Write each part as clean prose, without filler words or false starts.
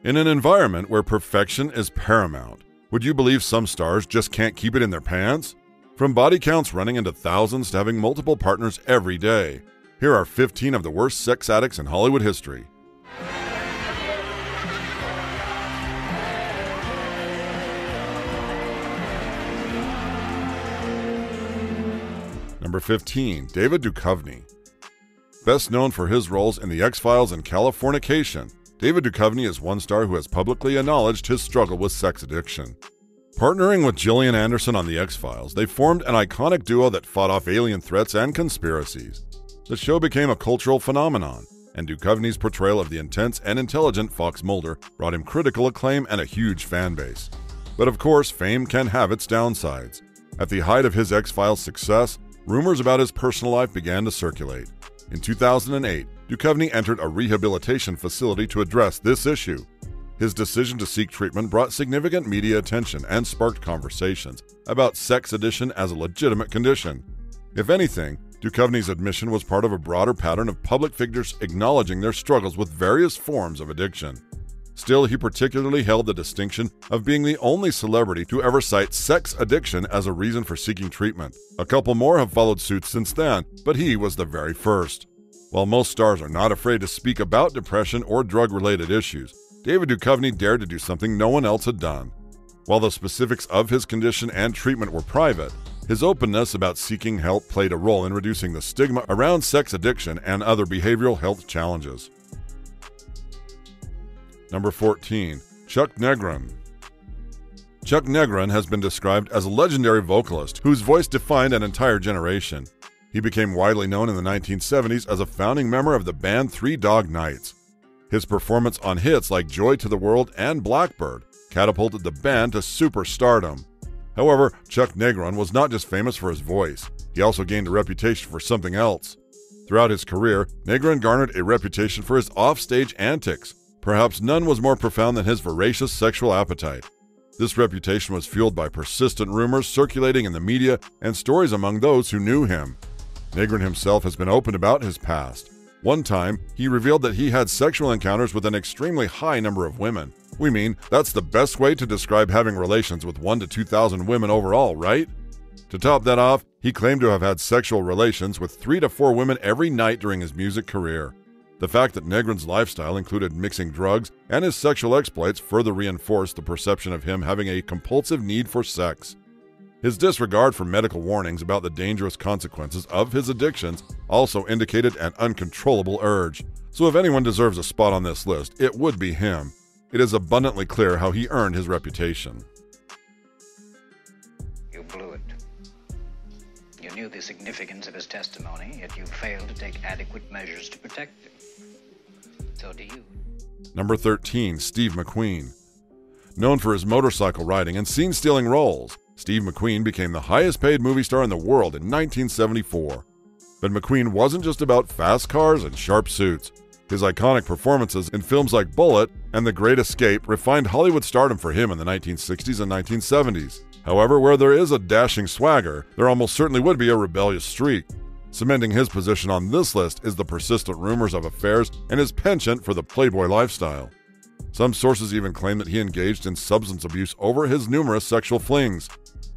In an environment where perfection is paramount, would you believe some stars just can't keep it in their pants? From body counts running into thousands to having multiple partners every day, here are 15 of the worst sex addicts in Hollywood history. Number 15. David Duchovny. Best known for his roles in The X-Files and Californication, David Duchovny is one star who has publicly acknowledged his struggle with sex addiction. Partnering with Gillian Anderson on The X-Files, they formed an iconic duo that fought off alien threats and conspiracies. The show became a cultural phenomenon, and Duchovny's portrayal of the intense and intelligent Fox Mulder brought him critical acclaim and a huge fan base. But of course, fame can have its downsides. At the height of his X-Files success, rumors about his personal life began to circulate. In 2008, Duchovny entered a rehabilitation facility to address this issue. His decision to seek treatment brought significant media attention and sparked conversations about sex addiction as a legitimate condition. If anything, Duchovny's admission was part of a broader pattern of public figures acknowledging their struggles with various forms of addiction. Still, he particularly held the distinction of being the only celebrity to ever cite sex addiction as a reason for seeking treatment. A couple more have followed suit since then, but he was the very first. While most stars are not afraid to speak about depression or drug-related issues, David Duchovny dared to do something no one else had done. While the specifics of his condition and treatment were private, his openness about seeking help played a role in reducing the stigma around sex addiction and other behavioral health challenges. Number 14. Chuck Negron. Chuck Negron has been described as a legendary vocalist whose voice defined an entire generation. He became widely known in the 1970s as a founding member of the band Three Dog Nights. His performance on hits like Joy to the World and Blackbird catapulted the band to superstardom. However, Chuck Negron was not just famous for his voice, he also gained a reputation for something else. Throughout his career, Negron garnered a reputation for his offstage antics. Perhaps none was more profound than his voracious sexual appetite. This reputation was fueled by persistent rumors circulating in the media and stories among those who knew him. Negron himself has been open about his past. One time, he revealed that he had sexual encounters with an extremely high number of women. We mean, that's the best way to describe having relations with 1,000 to 2,000 women overall, right? To top that off, he claimed to have had sexual relations with 3 to 4 women every night during his music career. The fact that Negron's lifestyle included mixing drugs and his sexual exploits further reinforced the perception of him having a compulsive need for sex. His disregard for medical warnings about the dangerous consequences of his addictions also indicated an uncontrollable urge. So if anyone deserves a spot on this list, it would be him. It is abundantly clear how he earned his reputation. You blew it. You knew the significance of his testimony, yet you failed to take adequate measures to protect him. So do you. Number 13. Steve McQueen. Known for his motorcycle riding and scene-stealing roles, Steve McQueen became the highest-paid movie star in the world in 1974. But McQueen wasn't just about fast cars and sharp suits. His iconic performances in films like Bullet and The Great Escape refined Hollywood stardom for him in the 1960s and 1970s. However, where there is a dashing swagger, there almost certainly would be a rebellious streak. Cementing his position on this list is the persistent rumors of affairs and his penchant for the playboy lifestyle. Some sources even claim that he engaged in substance abuse over his numerous sexual flings.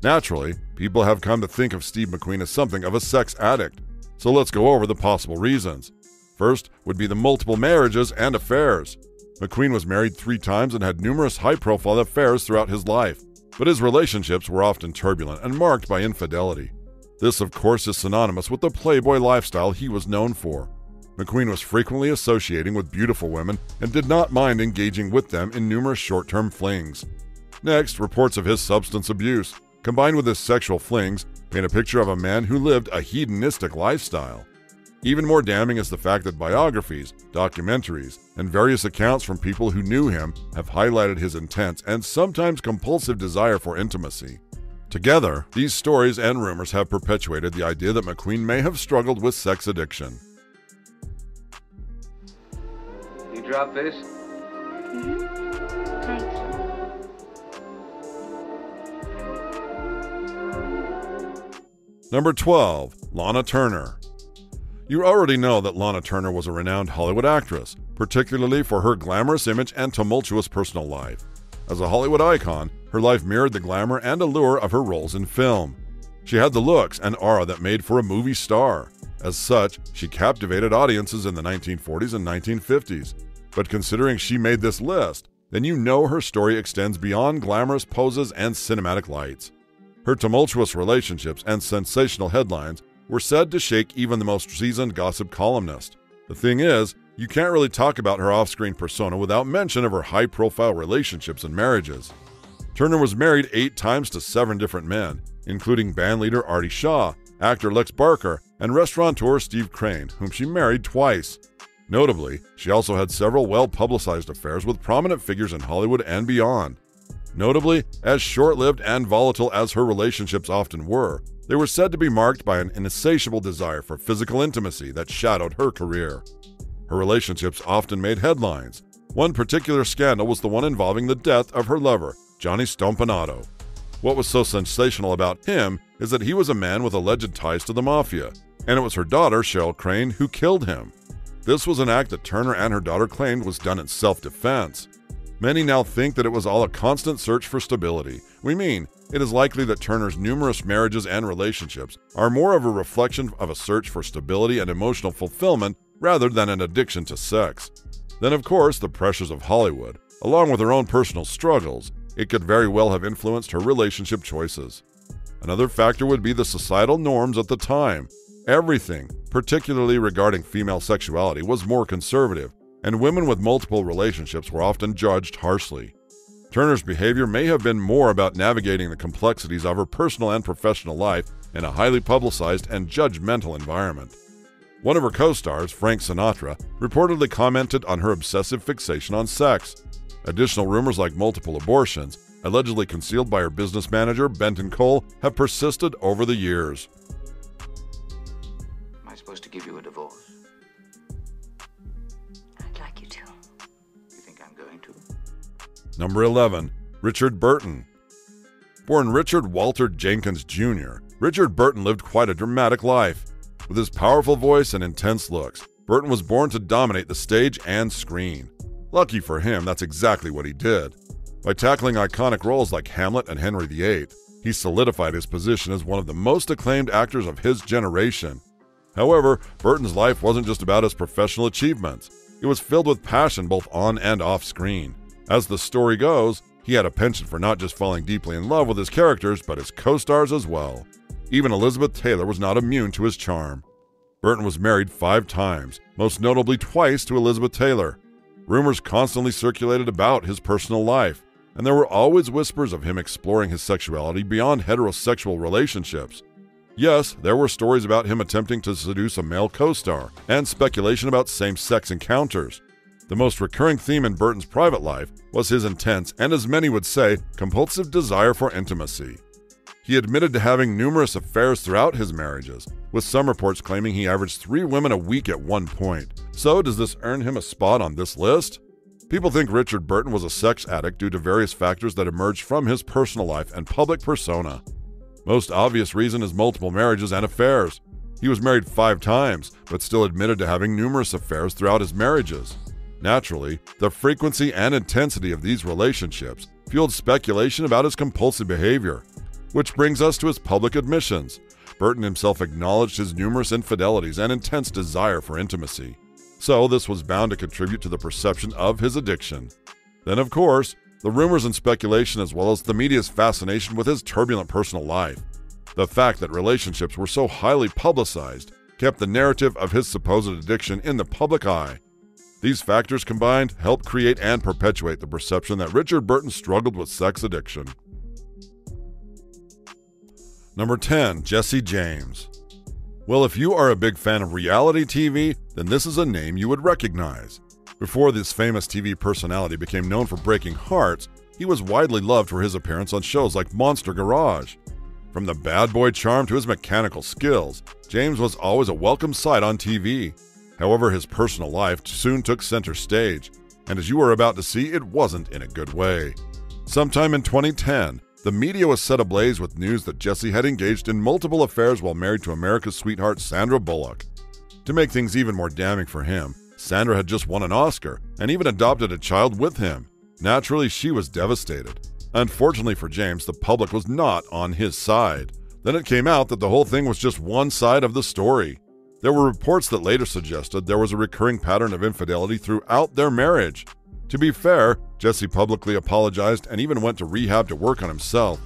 Naturally, people have come to think of Steve McQueen as something of a sex addict. So let's go over the possible reasons. First would be the multiple marriages and affairs. McQueen was married 3 times and had numerous high-profile affairs throughout his life, but his relationships were often turbulent and marked by infidelity. This, of course, is synonymous with the playboy lifestyle he was known for. McQueen was frequently associating with beautiful women and did not mind engaging with them in numerous short-term flings. Next, reports of his substance abuse, combined with his sexual flings, paint a picture of a man who lived a hedonistic lifestyle. Even more damning is the fact that biographies, documentaries, and various accounts from people who knew him have highlighted his intense and sometimes compulsive desire for intimacy. Together, these stories and rumors have perpetuated the idea that McQueen may have struggled with sex addiction. You drop this? Thanks. Number 12. Lana Turner. You already know that Lana Turner was a renowned Hollywood actress, particularly for her glamorous image and tumultuous personal life. As a Hollywood icon, her life mirrored the glamour and allure of her roles in film. She had the looks and aura that made for a movie star. As such, she captivated audiences in the 1940s and 1950s. But considering she made this list, then you know her story extends beyond glamorous poses and cinematic lights. Her tumultuous relationships and sensational headlines were said to shake even the most seasoned gossip columnist. The thing is, you can't really talk about her off-screen persona without mention of her high-profile relationships and marriages. Turner was married 8 times to 7 different men, including bandleader Artie Shaw, actor Lex Barker, and restaurateur Steve Crane, whom she married twice. Notably, she also had several well-publicized affairs with prominent figures in Hollywood and beyond. Notably, as short-lived and volatile as her relationships often were, they were said to be marked by an insatiable desire for physical intimacy that shadowed her career. Her relationships often made headlines. One particular scandal was the one involving the death of her lover, Johnny Stompanato. What was so sensational about him is that he was a man with alleged ties to the mafia, and it was her daughter, Cheryl Crane, who killed him. This was an act that Turner and her daughter claimed was done in self-defense. Many now think that it was all a constant search for stability. We mean, it is likely that Turner's numerous marriages and relationships are more of a reflection of a search for stability and emotional fulfillment rather than an addiction to sex. Then, of course, the pressures of Hollywood, along with her own personal struggles, it could very well have influenced her relationship choices. Another factor would be the societal norms at the time. Everything, particularly regarding female sexuality, was more conservative, and women with multiple relationships were often judged harshly. Turner's behavior may have been more about navigating the complexities of her personal and professional life in a highly publicized and judgmental environment. One of her co-stars, Frank Sinatra, reportedly commented on her obsessive fixation on sex. Additional rumors like multiple abortions, allegedly concealed by her business manager, Benton Cole, have persisted over the years. Am I supposed to give you a divorce? I'd like you to. You think I'm going to? Number 11. Richard Burton. Born Richard Walter Jenkins Jr., Richard Burton lived quite a dramatic life. With his powerful voice and intense looks, Burton was born to dominate the stage and screen. Lucky for him, that's exactly what he did. By tackling iconic roles like Hamlet and Henry VIII, he solidified his position as one of the most acclaimed actors of his generation. However, Burton's life wasn't just about his professional achievements. It was filled with passion both on and off screen. As the story goes, he had a penchant for not just falling deeply in love with his characters, but his co-stars as well. Even Elizabeth Taylor was not immune to his charm. Burton was married 5 times, most notably twice to Elizabeth Taylor. Rumors constantly circulated about his personal life, and there were always whispers of him exploring his sexuality beyond heterosexual relationships. Yes, there were stories about him attempting to seduce a male co-star, and speculation about same-sex encounters. The most recurring theme in Burton's private life was his intense, and as many would say, compulsive desire for intimacy. He admitted to having numerous affairs throughout his marriages, with some reports claiming he averaged 3 women a week at one point. So does this earn him a spot on this list? People think Richard Burton was a sex addict due to various factors that emerged from his personal life and public persona. Most obvious reason is multiple marriages and affairs. He was married 5 times, but still admitted to having numerous affairs throughout his marriages. Naturally, the frequency and intensity of these relationships fueled speculation about his compulsive behavior. Which brings us to his public admissions. Burton himself acknowledged his numerous infidelities and intense desire for intimacy. So this was bound to contribute to the perception of his addiction. Then, of course, the rumors and speculation as well as the media's fascination with his turbulent personal life. The fact that relationships were so highly publicized kept the narrative of his supposed addiction in the public eye. These factors combined helped create and perpetuate the perception that Richard Burton struggled with sex addiction. Number 10. Jesse James. Well, if you are a big fan of reality TV, then this is a name you would recognize. Before this famous TV personality became known for breaking hearts, he was widely loved for his appearance on shows like Monster Garage. From the bad boy charm to his mechanical skills, James was always a welcome sight on TV. However, his personal life soon took center stage, and as you are about to see, it wasn't in a good way. Sometime in 2010, the media was set ablaze with news that Jesse had engaged in multiple affairs while married to America's sweetheart Sandra Bullock. To make things even more damning for him, Sandra had just won an Oscar and even adopted a child with him. Naturally, she was devastated. Unfortunately for James, the public was not on his side. Then it came out that the whole thing was just one side of the story. There were reports that later suggested there was a recurring pattern of infidelity throughout their marriage. To be fair, Jesse publicly apologized and even went to rehab to work on himself.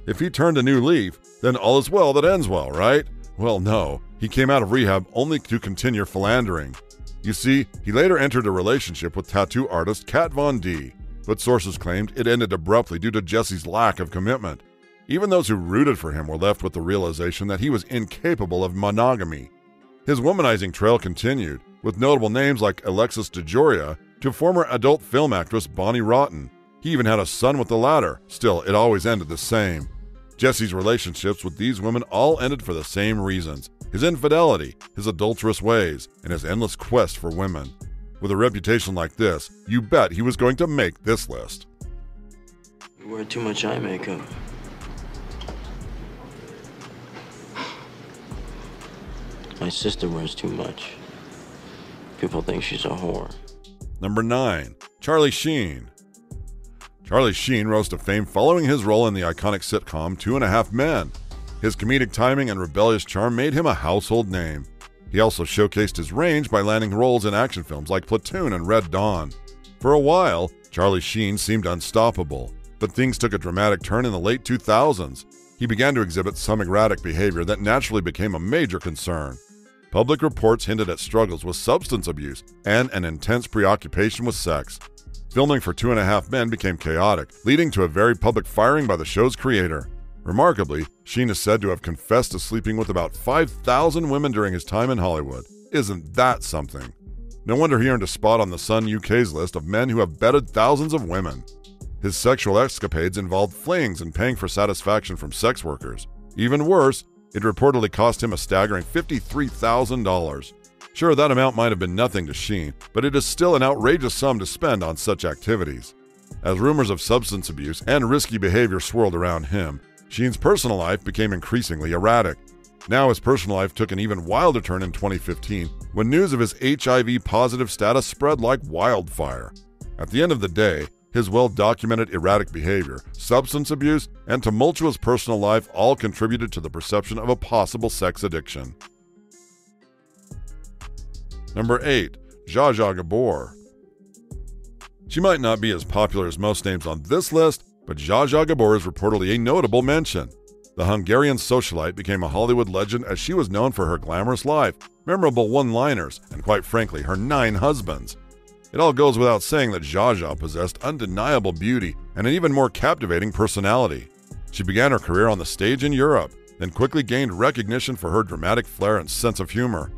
If he turned a new leaf, then all is well that ends well, right? Well, no. He came out of rehab only to continue philandering. You see, he later entered a relationship with tattoo artist Kat Von D, but sources claimed it ended abruptly due to Jesse's lack of commitment. Even those who rooted for him were left with the realization that he was incapable of monogamy. His womanizing trail continued, with notable names like Alexis DeJoria to former adult film actress Bonnie Rotten. He even had a son with the latter. Still, it always ended the same. Jesse's relationships with these women all ended for the same reasons: his infidelity, his adulterous ways, and his endless quest for women. With a reputation like this, you bet he was going to make this list. You wear too much eye makeup. My sister wears too much. People think she's a whore. Number 9. Charlie Sheen. Charlie Sheen rose to fame following his role in the iconic sitcom 2.5 Men. His comedic timing and rebellious charm made him a household name. He also showcased his range by landing roles in action films like Platoon and Red Dawn. For a while, Charlie Sheen seemed unstoppable, but things took a dramatic turn in the late 2000s. He began to exhibit some erratic behavior that naturally became a major concern. Public reports hinted at struggles with substance abuse and an intense preoccupation with sex. Filming for 2.5 Men became chaotic, leading to a very public firing by the show's creator. Remarkably, Sheen is said to have confessed to sleeping with about 5,000 women during his time in Hollywood. Isn't that something? No wonder he earned a spot on the Sun UK's list of men who have bedded thousands of women. His sexual escapades involved flings and paying for satisfaction from sex workers. Even worse, it reportedly cost him a staggering $53,000. Sure, that amount might have been nothing to Sheen, but it is still an outrageous sum to spend on such activities. As rumors of substance abuse and risky behavior swirled around him, Sheen's personal life became increasingly erratic. Now his personal life took an even wilder turn in 2015 when news of his HIV-positive status spread like wildfire. At the end of the day, his well-documented erratic behavior, substance abuse, and tumultuous personal life all contributed to the perception of a possible sex addiction. Number 8. Zsa Zsa Gabor. She might not be as popular as most names on this list, but Zsa Zsa Gabor is reportedly a notable mention. The Hungarian socialite became a Hollywood legend as she was known for her glamorous life, memorable one-liners, and quite frankly, her 9 husbands. It all goes without saying that Zsa Zsa possessed undeniable beauty and an even more captivating personality. She began her career on the stage in Europe, then quickly gained recognition for her dramatic flair and sense of humor.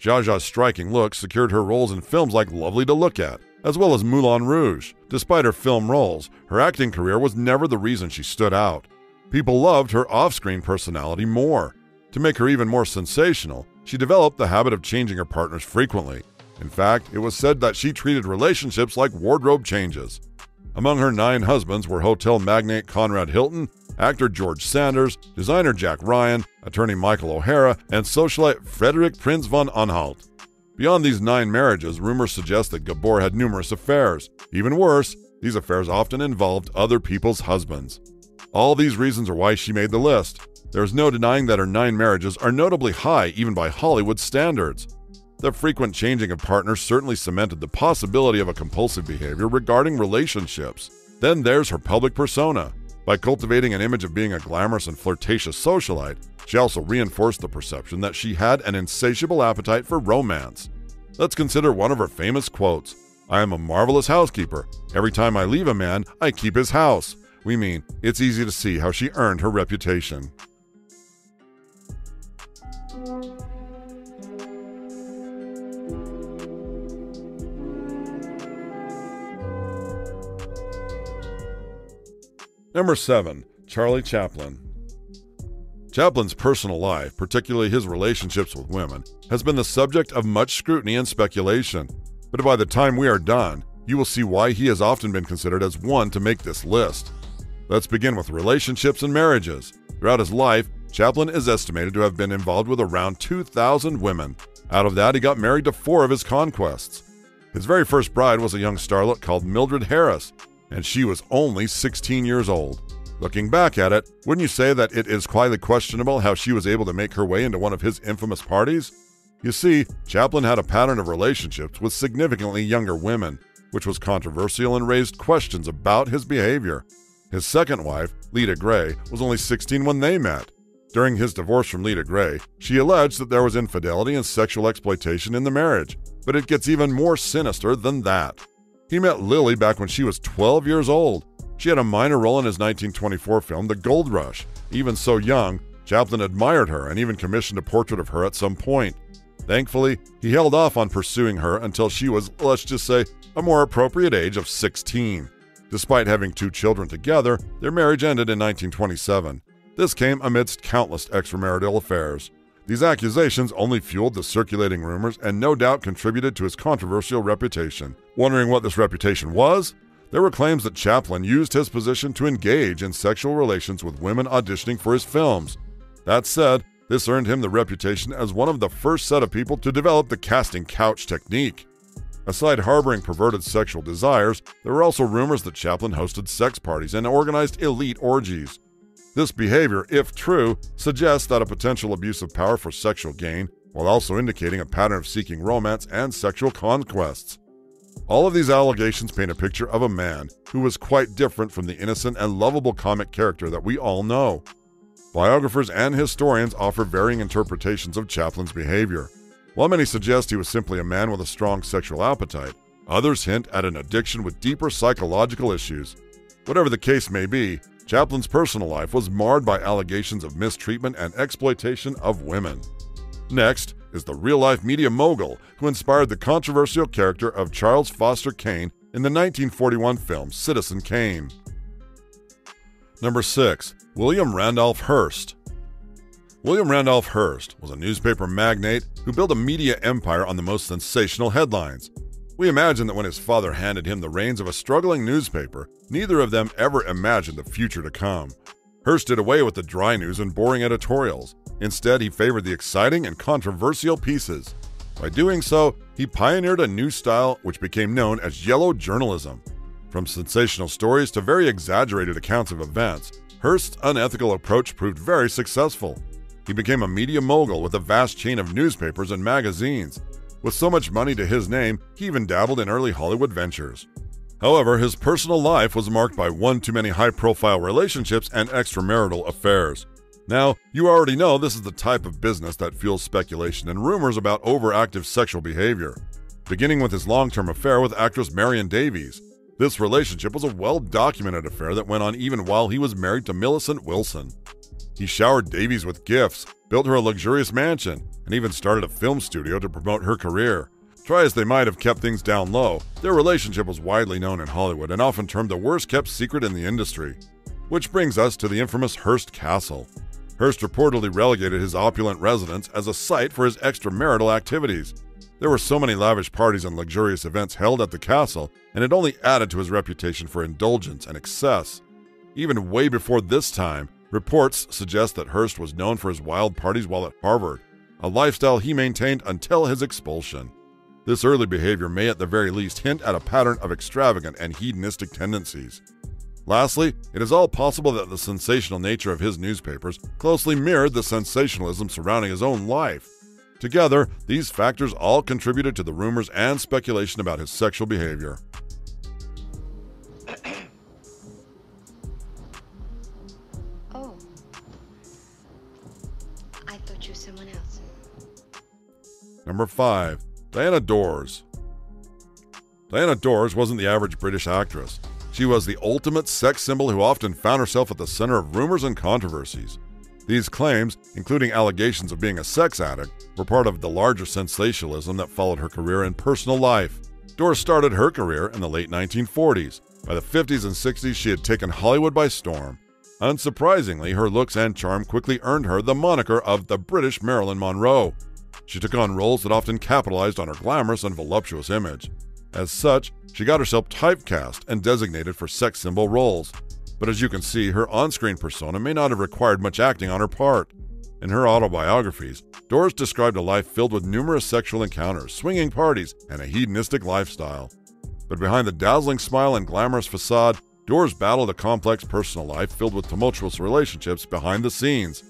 Zsa Zsa's striking looks secured her roles in films like Lovely to Look At, as well as Moulin Rouge. Despite her film roles, her acting career was never the reason she stood out. People loved her off-screen personality more. To make her even more sensational, she developed the habit of changing her partners frequently. In fact, it was said that she treated relationships like wardrobe changes. Among her 9 husbands were hotel magnate Conrad Hilton, actor George Sanders, designer Jack Ryan, attorney Michael O'Hara, and socialite Frederick Prinz von Anhalt. Beyond these 9 marriages, rumors suggest that Gabor had numerous affairs. Even worse, these affairs often involved other people's husbands. All these reasons are why she made the list. There is no denying that her 9 marriages are notably high even by Hollywood standards. The frequent changing of partners certainly cemented the possibility of a compulsive behavior regarding relationships. Then there's her public persona. By cultivating an image of being a glamorous and flirtatious socialite, she also reinforced the perception that she had an insatiable appetite for romance. Let's consider one of her famous quotes. "I am a marvelous housekeeper. Every time I leave a man, I keep his house." We mean, it's easy to see how she earned her reputation. Number 7. Charlie Chaplin. Chaplin's personal life, particularly his relationships with women, has been the subject of much scrutiny and speculation. But by the time we are done, you will see why he has often been considered as one to make this list. Let's begin with relationships and marriages. Throughout his life, Chaplin is estimated to have been involved with around 2,000 women. Out of that, he got married to 4 of his conquests. His very first bride was a young starlet called Mildred Harris, and she was only 16 years old. Looking back at it, wouldn't you say that it is quietly questionable how she was able to make her way into one of his infamous parties? You see, Chaplin had a pattern of relationships with significantly younger women, which was controversial and raised questions about his behavior. His second wife, Leda Gray, was only 16 when they met. During his divorce from Leda Gray, she alleged that there was infidelity and sexual exploitation in the marriage, but it gets even more sinister than that. He met Lily back when she was 12 years old. She had a minor role in his 1924 film, The Gold Rush. Even so young, Chaplin admired her and even commissioned a portrait of her at some point. Thankfully, he held off on pursuing her until she was, let's just say, a more appropriate age of 16. Despite having 2 children together, their marriage ended in 1927. This came amidst countless extramarital affairs. These accusations only fueled the circulating rumors and no doubt contributed to his controversial reputation. Wondering what this reputation was? There were claims that Chaplin used his position to engage in sexual relations with women auditioning for his films. That said, this earned him the reputation as one of the first set of people to develop the casting couch technique. Aside harboring perverted sexual desires, there were also rumors that Chaplin hosted sex parties and organized elite orgies. This behavior, if true, suggests that a potential abuse of power for sexual gain, while also indicating a pattern of seeking romance and sexual conquests. All of these allegations paint a picture of a man who was quite different from the innocent and lovable comic character that we all know. Biographers and historians offer varying interpretations of Chaplin's behavior. While many suggest he was simply a man with a strong sexual appetite, others hint at an addiction with deeper psychological issues. Whatever the case may be, Chaplin's personal life was marred by allegations of mistreatment and exploitation of women. Next is the real-life media mogul who inspired the controversial character of Charles Foster Kane in the 1941 film Citizen Kane. Number 6. William Randolph Hearst. William Randolph Hearst was a newspaper magnate who built a media empire on the most sensational headlines. We imagine that when his father handed him the reins of a struggling newspaper, neither of them ever imagined the future to come. Hearst did away with the dry news and boring editorials. Instead, he favored the exciting and controversial pieces. By doing so, he pioneered a new style which became known as yellow journalism. From sensational stories to very exaggerated accounts of events, Hearst's unethical approach proved very successful. He became a media mogul with a vast chain of newspapers and magazines. With so much money to his name, he even dabbled in early Hollywood ventures. However, his personal life was marked by one too many high-profile relationships and extramarital affairs. Now, you already know this is the type of business that fuels speculation and rumors about overactive sexual behavior. Beginning with his long-term affair with actress Marion Davies, this relationship was a well-documented affair that went on even while he was married to Millicent Wilson. He showered Davies with gifts, built her a luxurious mansion, and even started a film studio to promote her career. Try as they might have kept things down low, their relationship was widely known in Hollywood and often termed the worst-kept secret in the industry. Which brings us to the infamous Hearst Castle. Hearst reportedly relegated his opulent residence as a site for his extramarital activities. There were so many lavish parties and luxurious events held at the castle, and it only added to his reputation for indulgence and excess. Even way before this time, reports suggest that Hearst was known for his wild parties while at Harvard, a lifestyle he maintained until his expulsion. This early behavior may at the very least hint at a pattern of extravagant and hedonistic tendencies. Lastly, it is all possible that the sensational nature of his newspapers closely mirrored the sensationalism surrounding his own life. Together, these factors all contributed to the rumors and speculation about his sexual behavior. Oh. I thought you were someone else. Number 5. Diana Dors. Diana Dors wasn't the average British actress. She was the ultimate sex symbol who often found herself at the center of rumors and controversies. These claims, including allegations of being a sex addict, were part of the larger sensationalism that followed her career and personal life. Dors started her career in the late 1940s. By the 50s and 60s, she had taken Hollywood by storm. Unsurprisingly, her looks and charm quickly earned her the moniker of the British Marilyn Monroe. She took on roles that often capitalized on her glamorous and voluptuous image. As such, she got herself typecast and designated for sex symbol roles. But as you can see, her on-screen persona may not have required much acting on her part. In her autobiographies, Doris described a life filled with numerous sexual encounters, swinging parties, and a hedonistic lifestyle. But behind the dazzling smile and glamorous facade, Doris battled a complex personal life filled with tumultuous relationships behind the scenes.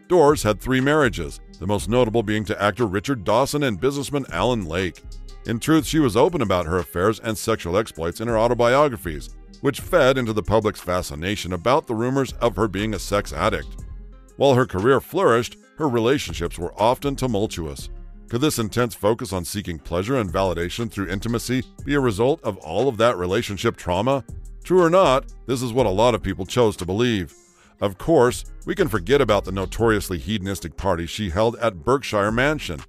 Doris had 3 marriages, the most notable being to actor Richard Dawson and businessman Alan Lake. In truth, she was open about her affairs and sexual exploits in her autobiographies, which fed into the public's fascination about the rumors of her being a sex addict. While her career flourished, her relationships were often tumultuous. Could this intense focus on seeking pleasure and validation through intimacy be a result of all of that relationship trauma? True or not, this is what a lot of people chose to believe. Of course, we can forget about the notoriously hedonistic parties she held at Berkshire Mansion.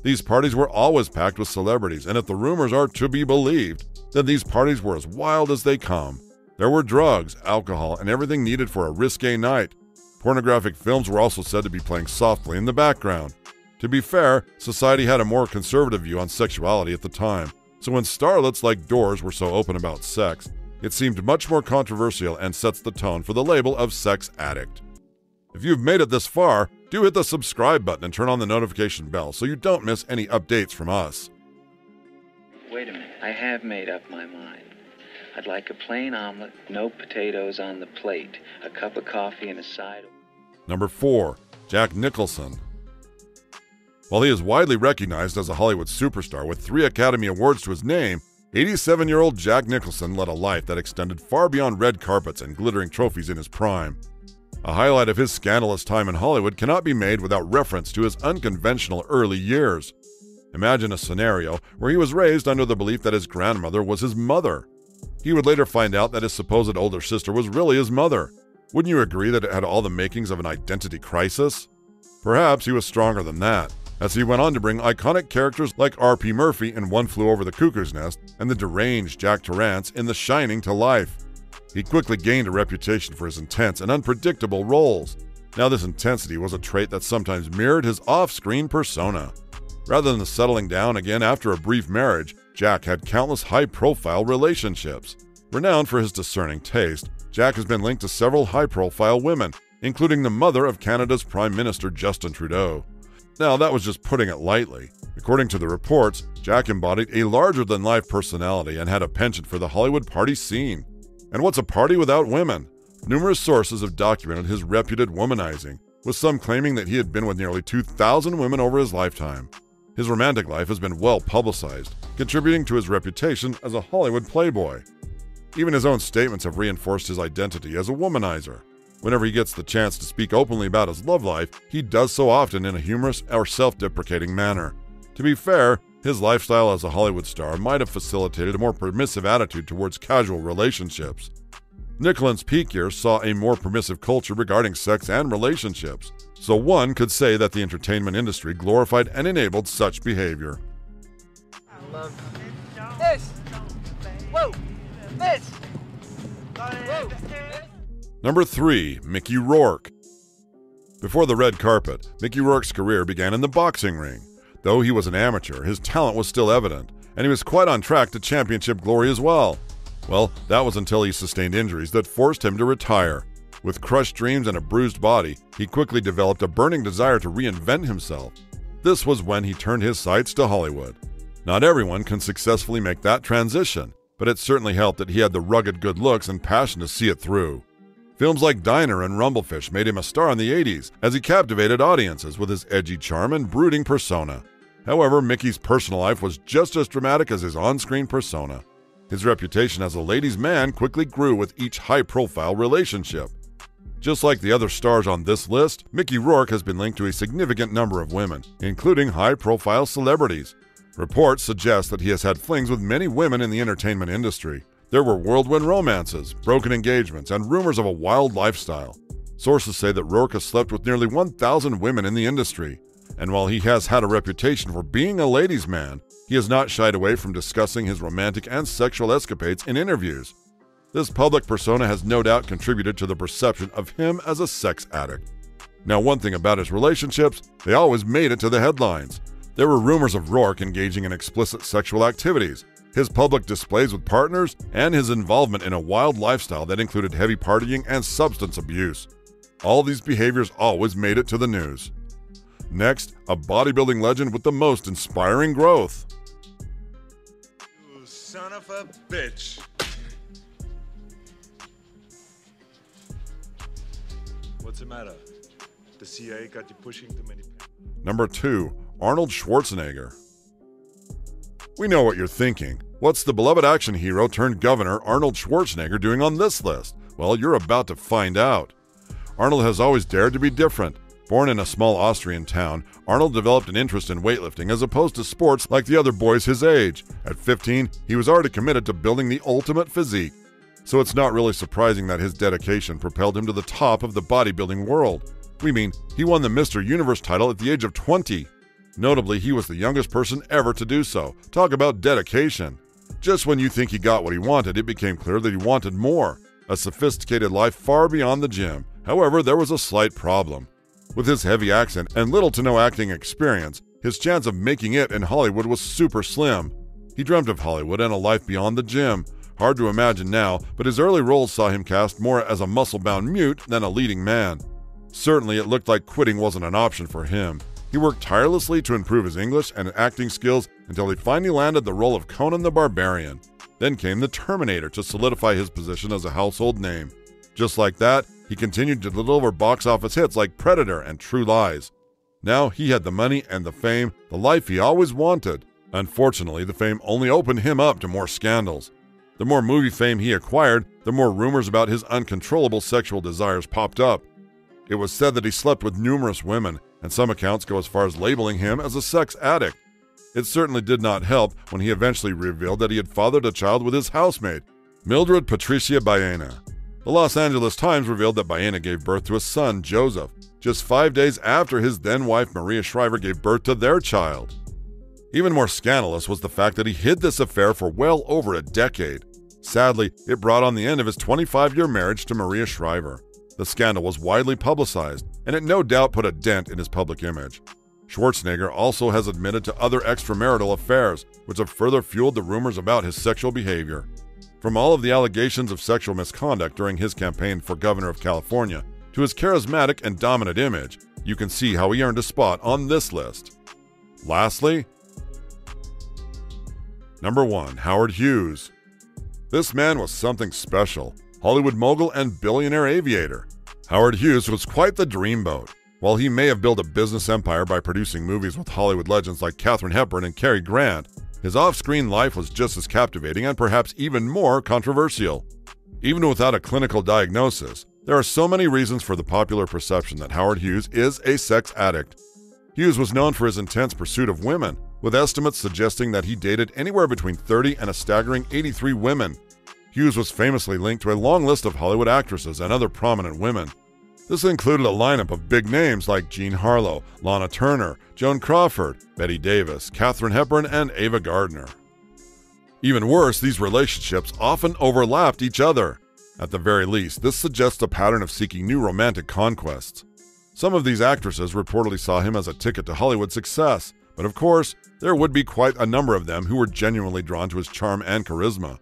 These parties were always packed with celebrities, and if the rumors are to be believed, then these parties were as wild as they come. There were drugs, alcohol, and everything needed for a risque night. Pornographic films were also said to be playing softly in the background. To be fair, society had a more conservative view on sexuality at the time, so when starlets like Doris were so open about sex, it seemed much more controversial and sets the tone for the label of sex addict. If you've made it this far, do hit the subscribe button and turn on the notification bell so you don't miss any updates from us. Wait a minute, I have made up my mind. I'd like a plain omelet, no potatoes on the plate, a cup of coffee and a side. Number 4. Jack Nicholson. While he is widely recognized as a Hollywood superstar with 3 Academy Awards to his name, 87-year-old Jack Nicholson led a life that extended far beyond red carpets and glittering trophies in his prime. A highlight of his scandalous time in Hollywood cannot be made without reference to his unconventional early years. Imagine a scenario where he was raised under the belief that his grandmother was his mother. He would later find out that his supposed older sister was really his mother. Wouldn't you agree that it had all the makings of an identity crisis? Perhaps he was stronger than that, as he went on to bring iconic characters like R.P. Murphy in One Flew Over the Cuckoo's Nest and the deranged Jack Torrance in The Shining to life. He quickly gained a reputation for his intense and unpredictable roles. Now, this intensity was a trait that sometimes mirrored his off-screen persona. Rather than settling down again after a brief marriage, Jack had countless high-profile relationships. Renowned for his discerning taste, Jack has been linked to several high-profile women, including the mother of Canada's Prime Minister Justin Trudeau. Now, that was just putting it lightly. According to the reports, Jack embodied a larger-than-life personality and had a penchant for the Hollywood party scene. And what's a party without women? Numerous sources have documented his reputed womanizing, with some claiming that he had been with nearly 2,000 women over his lifetime. His romantic life has been well publicized, contributing to his reputation as a Hollywood playboy. Even his own statements have reinforced his identity as a womanizer. Whenever he gets the chance to speak openly about his love life, he does so often in a humorous or self-deprecating manner. To be fair, his lifestyle as a Hollywood star might have facilitated a more permissive attitude towards casual relationships. Nicholson's peak years saw a more permissive culture regarding sex and relationships, so one could say that the entertainment industry glorified and enabled such behavior. I love this. Whoa, this. Whoa. Number 3. Mickey Rourke. Before the red carpet, Mickey Rourke's career began in the boxing ring. Though he was an amateur, his talent was still evident, and he was quite on track to championship glory as well. Well, that was until he sustained injuries that forced him to retire. With crushed dreams and a bruised body, he quickly developed a burning desire to reinvent himself. This was when he turned his sights to Hollywood. Not everyone can successfully make that transition, but it certainly helped that he had the rugged good looks and passion to see it through. Films like Diner and Rumblefish made him a star in the 80s, as he captivated audiences with his edgy charm and brooding persona. However, Mickey's personal life was just as dramatic as his on-screen persona. His reputation as a ladies' man quickly grew with each high-profile relationship. Just like the other stars on this list, Mickey Rourke has been linked to a significant number of women, including high-profile celebrities. Reports suggest that he has had flings with many women in the entertainment industry. There were whirlwind romances, broken engagements, and rumors of a wild lifestyle. Sources say that Rourke has slept with nearly 1,000 women in the industry. And while he has had a reputation for being a ladies' man, he has not shied away from discussing his romantic and sexual escapades in interviews. This public persona has no doubt contributed to the perception of him as a sex addict. Now, one thing about his relationships, they always made it to the headlines. There were rumors of Rourke engaging in explicit sexual activities, his public displays with partners, and his involvement in a wild lifestyle that included heavy partying and substance abuse. All these behaviors always made it to the news. Next, a bodybuilding legend with the most inspiring growth. You son of a bitch. What's the matter? The CIA got you pushing too many... Number 2. Arnold Schwarzenegger. We know what you're thinking. What's the beloved action hero turned governor Arnold Schwarzenegger doing on this list? Well, you're about to find out. Arnold has always dared to be different. Born in a small Austrian town, Arnold developed an interest in weightlifting as opposed to sports like the other boys his age. At 15, he was already committed to building the ultimate physique. So it's not really surprising that his dedication propelled him to the top of the bodybuilding world. We mean, he won the Mr. Universe title at the age of 20. Notably, he was the youngest person ever to do so. Talk about dedication. Just when you think he got what he wanted, it became clear that he wanted more. A sophisticated life far beyond the gym. However, there was a slight problem. With his heavy accent and little to no acting experience, his chance of making it in Hollywood was super slim. He dreamt of Hollywood and a life beyond the gym. Hard to imagine now, but his early roles saw him cast more as a muscle-bound mute than a leading man. Certainly, it looked like quitting wasn't an option for him. He worked tirelessly to improve his English and acting skills until he finally landed the role of Conan the Barbarian. Then came the Terminator to solidify his position as a household name. Just like that, he continued to deliver box office hits like Predator and True Lies. Now he had the money and the fame, the life he always wanted. Unfortunately, the fame only opened him up to more scandals. The more movie fame he acquired, the more rumors about his uncontrollable sexual desires popped up. It was said that he slept with numerous women, and some accounts go as far as labeling him as a sex addict. It certainly did not help when he eventually revealed that he had fathered a child with his housemate, Mildred Patricia Baena. The Los Angeles Times revealed that Baena gave birth to a son, Joseph, just 5 days after his then-wife Maria Shriver gave birth to their child. Even more scandalous was the fact that he hid this affair for well over a decade. Sadly, it brought on the end of his 25-year marriage to Maria Shriver. The scandal was widely publicized, and it no doubt put a dent in his public image. Schwarzenegger also has admitted to other extramarital affairs, which have further fueled the rumors about his sexual behavior. From all of the allegations of sexual misconduct during his campaign for governor of California to his charismatic and dominant image, you can see how he earned a spot on this list. Lastly, number 1, Howard Hughes. This man was something special. Hollywood mogul and billionaire aviator. Howard Hughes was quite the dreamboat. While he may have built a business empire by producing movies with Hollywood legends like Katharine Hepburn and Cary Grant, his off-screen life was just as captivating and perhaps even more controversial. Even without a clinical diagnosis, there are so many reasons for the popular perception that Howard Hughes is a sex addict. Hughes was known for his intense pursuit of women, with estimates suggesting that he dated anywhere between 30 and a staggering 83 women. Hughes was famously linked to a long list of Hollywood actresses and other prominent women. This included a lineup of big names like Jean Harlow, Lana Turner, Joan Crawford, Bette Davis, Katharine Hepburn, and Ava Gardner. Even worse, these relationships often overlapped each other. At the very least, this suggests a pattern of seeking new romantic conquests. Some of these actresses reportedly saw him as a ticket to Hollywood success, but of course, there would be quite a number of them who were genuinely drawn to his charm and charisma.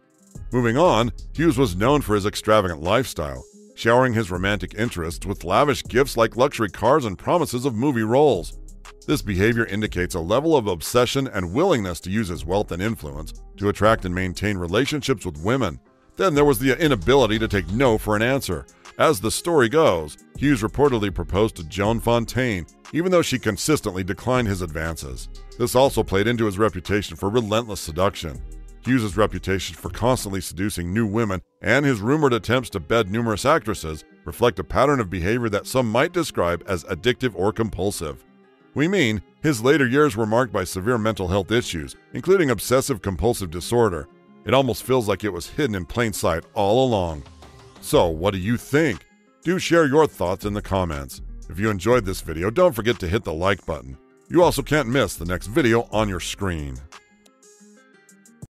Moving on, Hughes was known for his extravagant lifestyle, showering his romantic interests with lavish gifts like luxury cars and promises of movie roles. This behavior indicates a level of obsession and willingness to use his wealth and influence to attract and maintain relationships with women. Then there was the inability to take no for an answer. As the story goes, Hughes reportedly proposed to Joan Fontaine, even though she consistently declined his advances. This also played into his reputation for relentless seduction. Hughes' reputation for constantly seducing new women and his rumored attempts to bed numerous actresses reflect a pattern of behavior that some might describe as addictive or compulsive. We mean, his later years were marked by severe mental health issues, including obsessive-compulsive disorder. It almost feels like it was hidden in plain sight all along. So, what do you think? Do share your thoughts in the comments. If you enjoyed this video, don't forget to hit the like button. You also can't miss the next video on your screen.